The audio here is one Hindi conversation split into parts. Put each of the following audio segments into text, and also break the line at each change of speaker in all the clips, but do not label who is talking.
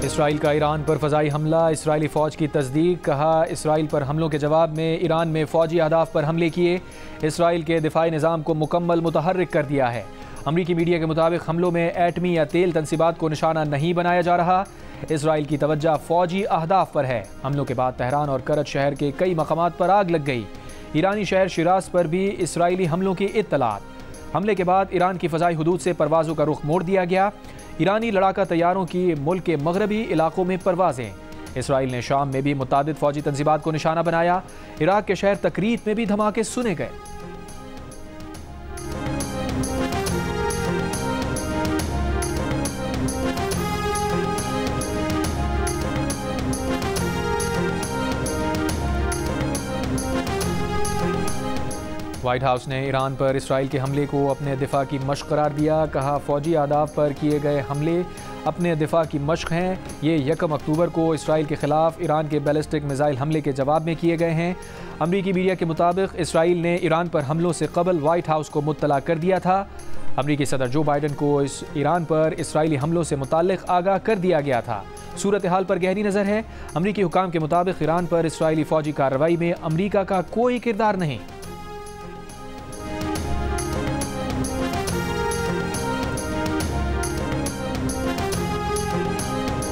इसराइल का ईरान पर फ़ज़ाई हमला, इसराइली फ़ौज की तस्दीक। कहा, इसराइल पर हमलों के जवाब में ईरान में फ़ौजी अहदाफ पर हमले किए, इसराइल के दिफाई निज़ाम को मुकम्मल मुतहर्रिक कर दिया है। अमरीकी मीडिया के मुताबिक हमलों में एटमी या तेल तनसीबात को निशाना नहीं बनाया जा रहा। इसराइल की तवज्जो फ़ौजी अहदाफ पर है। हमलों के बाद तेहरान और करज शहर के कई मकामात पर आग लग गई। ईरानी शहर शिराज पर भी इसराइली हमलों की इत्तलात। हमले के बाद ईरान की फ़ज़ाई हुदूद से परवाज़ों का रुख मोड़ दिया गया। ईरानी लड़ाका तैयारों की मुल्क के मगरबी इलाकों में परवाज़ें। इसराइल ने शाम में भी मुतादिद फ़ौजी तंजीबात को निशाना बनाया। इराक के शहर तकरीत में भी धमाके सुने गए। व्हाइट हाउस ने ईरान पर इसराइल के हमले को अपने दिफा की मशक करार दिया। कहा, फ़ौजी अहदाफ पर किए गए हमले अपने दिफा की मशक हैं। ये 1 अक्टूबर को इसराइल के ख़िलाफ़ ईरान के बैलिस्टिक मिसाइल हमले के जवाब में किए गए हैं। अमरीकी मीडिया के मुताबिक इसराइल ने ईरान पर हमलों से कबल व्हाइट हाउस को मुत्तला कर दिया था। अमरीकी सदर जो बाइडन को ईरान पर इसराइली हमलों से मुताल्लिक़ आगाह कर दिया गया था। सूरत हाल पर गहरी नज़र है। अमरीकी हुकाम के मुताबिक ईरान पर इसराइली फ़ौजी कार्रवाई में अमरीका का कोई किरदार नहीं।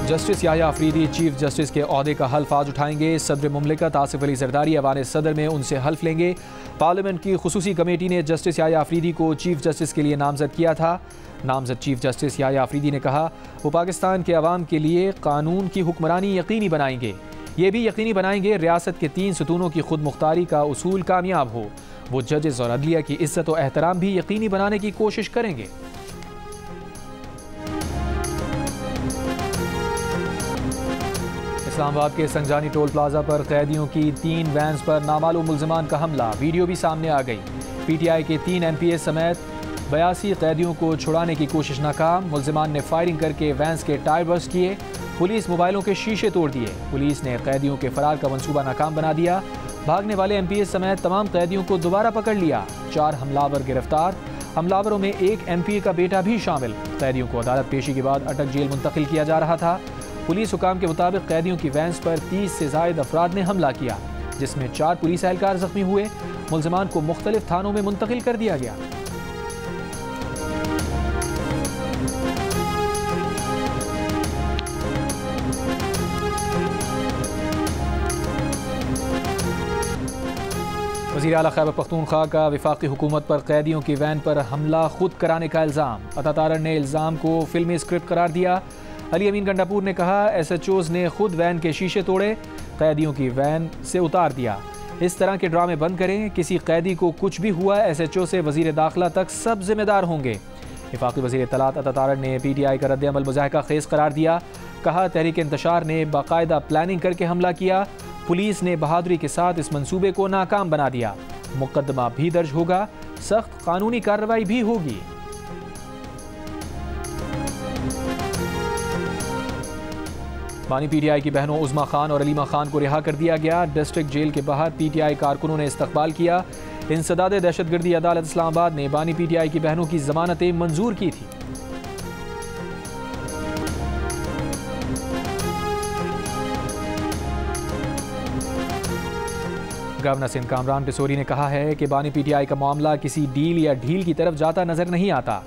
Justice Yahya Afridi chief justice के ओहदे का हल्फ आज उठाएंगे। सदर मुमलिकत आसिफ अली जरदारी ऐवान सदर में उनसे हल्फ लेंगे। पार्लियामेंट की खुसूसी कमेटी ने जस्टिस याह्या अफरीदी को चीफ जस्टिस के लिए नामजद किया था। नामजद चीफ जस्टिस याह्या अफरीदी ने कहा, वो पाकिस्तान के अवाम के लिए कानून की हुक्मरानी यकीनी बनाएंगे। ये भी यकीनी बनाएंगे रियासत के 3 सतूनों की खुद मुख्तारी का उसूल कामयाब हो। वो जजेस और अदलिया की इज्जत और एहतराम भी यकीनी बनाने की कोशिश करेंगे। इस्लामाबाद के संजानी टोल प्लाजा पर कैदियों की 3 वैन्स पर नामालूम मुल्ज़िमान का हमला, वीडियो भी सामने आ गई। पीटीआई के 3 MPs समेत 82 कैदियों को छुड़ाने की कोशिश नाकाम। मुल्ज़िमान ने फायरिंग करके वैन्स के टायर बस्ट किए। पुलिस मोबाइलों के शीशे तोड़ दिए। पुलिस ने कैदियों के फरार का मंसूबा नाकाम बना दिया। भागने वाले MPs समेत तमाम कैदियों को दोबारा पकड़ लिया। 4 हमलावर गिरफ्तार। हमलावरों में एक MPA का बेटा भी शामिल। कैदियों को अदालत पेशी के बाद अटक जेल मुंतकिल किया जा रहा था। पुलिस हुकाम के मुताबिक कैदियों की वैन्स पर 30 से ज़ायद अफराद ने हमला किया, जिसमें 4 पुलिस एहलकार जख्मी हुए। मुल्ज़िमान को मुख्तलिफ थानों में मुंतकिल कर दिया गया। वज़ीर आला खैबर पख्तूनख्वा का वफाकी हुकूमत पर कैदियों की वैन पर हमला खुद कराने का इल्ज़ाम। अता ने इल्ज़ाम को फिल्मी स्क्रिप्ट करार दिया। अली अमीन गंडापुर ने कहा, SHOs ने खुद वैन के शीशे तोड़े, कैदियों की वैन से उतार दिया। इस तरह के ड्रामे बंद करें। किसी कैदी को कुछ भी हुआ SHO से वज़ीर दाखिला तक सब जिम्मेदार होंगे। वफाकी वज़ीर इत्तलात अता ने PTI का रद्द-ए-अमल मुज़ाहिका खेज़ करार दिया। कहा, तहरीक इंतशार ने बाकायदा प्लानिंग करके हमला किया। पुलिस ने बहादुरी के साथ इस मंसूबे को नाकाम बना दिया। मुकदमा भी दर्ज होगा, सख्त कानूनी कार्रवाई भी होगी। बानी PTI की बहनों उज़मा खान और अलीमा खान को रिहा कर दिया गया। डिस्ट्रिक्ट जेल के बाहर PTI कारकुनों ने इस्तकबाल किया। इंसदाद दहशतगर्दी अदालत इस्लामाबाद ने बानी PTI की बहनों की जमानतें मंजूर की थी। गवर्नर सिंध कामरान टिसोरी ने कहा है कि बानी PTI का मामला किसी डील या ढील की तरफ जाता नजर नहीं आता।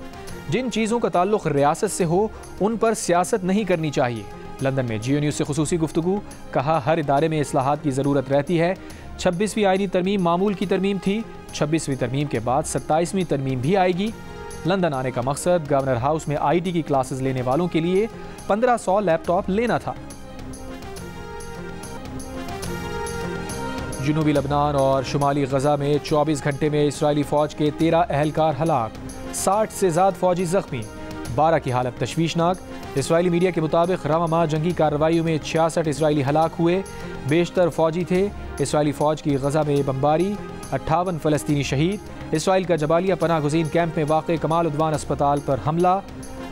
जिन चीज़ों का ताल्लुक रियासत से हो उन पर सियासत नहीं करनी चाहिए। लंदन में GEO न्यूज़ से खुसूसी गुफ्तगू। कहा, हर इदारे में इस्लाहात की ज़रूरत रहती है। 26वीं आईनी तरमीम मामूल की तरमीम थी। 26वीं तरमीम के बाद 27वीं तरमीम भी आएगी। लंदन आने का मकसद गवर्नर हाउस में IT की क्लासेस लेने वालों के लिए 1500 लैपटॉप लेना था। जनूबी लबनान और शुमाली गजा में 24 घंटे में इसराइली फ़ौज के 13 एहलकार हलाक, 60 से ज़्यादा फ़ौजी ज़ख्मी, 12 की हालत तशवीशनाक। इसराइली मीडिया के मुताबिक रवा जंगी कार्रवाइयों में 66 इसराइली हलाक हुए, बेशतर फ़ौजी थे। इसराइली फ़ौज की गजा में बमबारी, 58 फ़लस्तीनी शहीद। इसराइल का जबालिया पनाह गुज़ीन कैंप में वाक़े कमाल उद्वान अस्पताल पर हमला,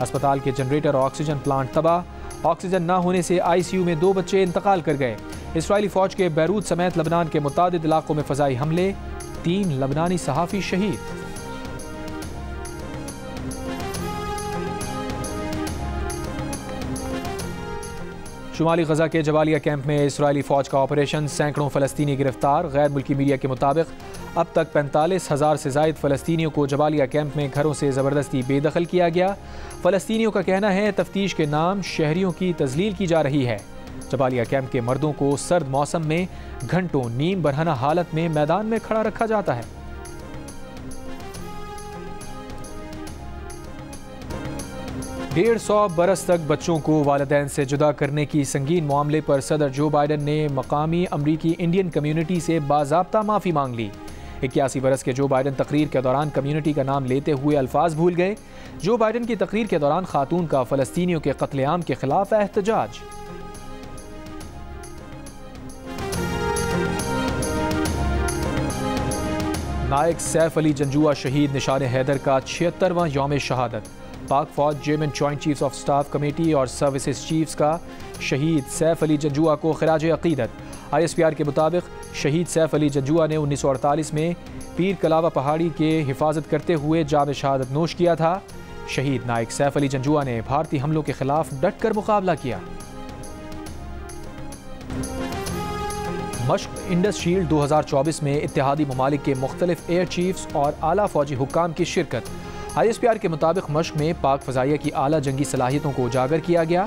अस्पताल के जनरेटर और ऑक्सीजन प्लांट तबाह। ऑक्सीजन न होने से ICU में 2 बच्चे इंतकाल कर गए। इसराइली फ़ौज के बैरूत समेत लबनान के मुतादिद इलाकों में फ़ज़ाई हमले, 3 लबनानी सहाफ़ी शहीद। शुमाली गजा के जबालिया कैंप में इसराइली फौज का ऑपरेशन, सैकड़ों फ़लस्तीनी गिरफ्तार। गैर मुल्की मीडिया के मुताबिक अब तक 45,000 से ज़ायद फ़लस्तीनियों को जबालिया कैंप में घरों से ज़बरदस्ती बेदखल किया गया। फ़लस्तीनियों का कहना है तफ्तीश के नाम शहरियों की तज़लील की जा रही है। जबालिया कैंप के मर्दों को सर्द मौसम में घंटों नींद बरहना हालत में मैदान में खड़ा रखा जाता है। डेढ़ 100 बरस तक बच्चों को वालिदैन से जुदा करने की संगीन मामले पर सदर जो बाइडन ने मकामी अमरीकी इंडियन कम्युनिटी से बाज़ाब्ता माफ़ी मांग ली। 81 बरस के जो बाइडन तकरीर के दौरान कम्युनिटी का नाम लेते हुए अल्फाज भूल गए। जो बाइडन की तकरीर के दौरान खातून का फ़लस्तीनियों के कत्लेआम के खिलाफ एहतजाज। नायक सैफ अली जंजुआ शहीद निशान हैदर का 76वां यौम शहादत। पाक फौज chairman joint chiefs of staff committee और सर्विसेज चीफ्स का शहीद सैफ अली जंजुआ को खिराज अकीदत। ISPR के मुताबिक शहीद सैफ अली जंजुआ ने 1948 में पीर कलावा पहाड़ी के हिफाजत करते हुए जाम शहादत नोश किया था। शहीद नायक सैफ अली जंजुआ ने भारतीय हमलों के खिलाफ डट कर मुकाबला किया। मश्क इंडस शील्ड 2024 में इत्तेहादी ममालिक के मुख्तलिफ एयर चीफ्स और आला फौजी हुक्काम की शिरकत। ISPR के मुताबिक मश्क में पाक फ़ज़ाइया की आला जंगी सलाहियतों को उजागर किया गया।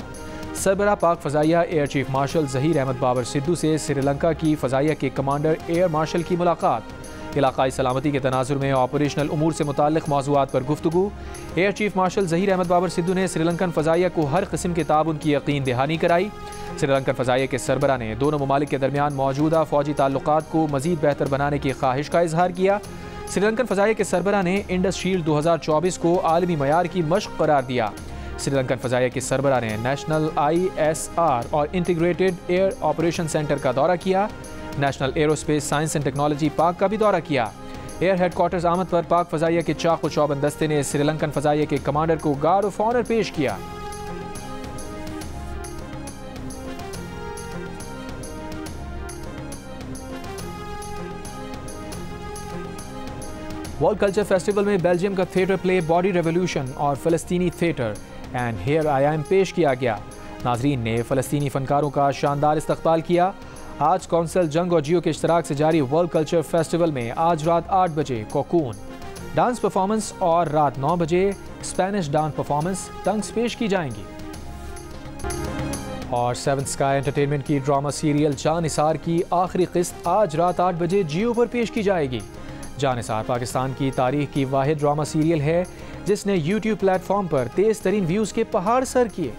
सरबरा पाक फ़ज़ाइया air chief marshal Zaheer Ahmad Babar Sidhu से श्रीलंका की फ़ज़ाइया के कमांडर एयर मार्शल की मुलाकात। इलाकाई सलामती के तनाजुर में ऑपरेशनल उमूर से मुताल्लिक़ मौज़ूआत पर गुफ्तगू। Air chief marshal Zaheer Ahmad Babar Sidhu ने श्रीलंकन फ़ज़ाइया को हर किस्म के ताउन की यकीन दहानी कराई। श्रीलंकन फ़ज़ाइया के सरबरा ने दोनों ममालिक के दरमियान मौजूदा फ़ौजी ताल्लुकात को मज़ीद बेहतर बनाने की ख्वाहिश का इजहार किया। श्रीलंकन फ़ज़ाइया के सरबरा ने इंडस शील्ड 2024 को आलमी मयार की मश्क करार दिया। श्रीलंकन फ़ज़ाइया के सरबरा ने नेशनल ISR और इंटीग्रेटेड एयर ऑपरेशन सेंटर का दौरा किया। National aerospace science and technology park का भी दौरा किया। एयर हेडक्वार्टर्स आमद पर पाक फ़ज़ाइया के चाक़ व चौबंद दस्ते ने श्रीलंकन फ़ज़ाइया के कमांडर को गार्ड ऑफ ऑनर पेश किया। वर्ल्ड कल्चर फेस्टिवल में बेल्जियम का थिएटर प्ले बॉडी रेवोल्यूशन और फ़लस्तीनी theatre and here I am पेश किया गया। नाजरीन ने फ़लस्तीनी फ़नकारों का शानदार इस्तकबाल किया। आज कौंसल जंग और जियो के इश्तराक से जारी वर्ल्ड कल्चर फेस्टिवल में आज रात 8 बजे कोकून डांस परफॉर्मेंस और रात 9 बजे स्पेनिश डांस परफॉर्मेंस टंग्स पेश की जाएंगी। और सेवंथ स्काई एंटरटेनमेंट की ड्रामा सीरियल जानिसार की आखिरी किस्त आज रात 8 बजे जियो पर पेश की जाएगी। जानिसार पाकिस्तान की तारीख की वाहिद ड्रामा सीरियल है जिसने YouTube प्लेटफॉर्म पर तेज़ तरीन व्यूज़ के पहाड़ सर किए।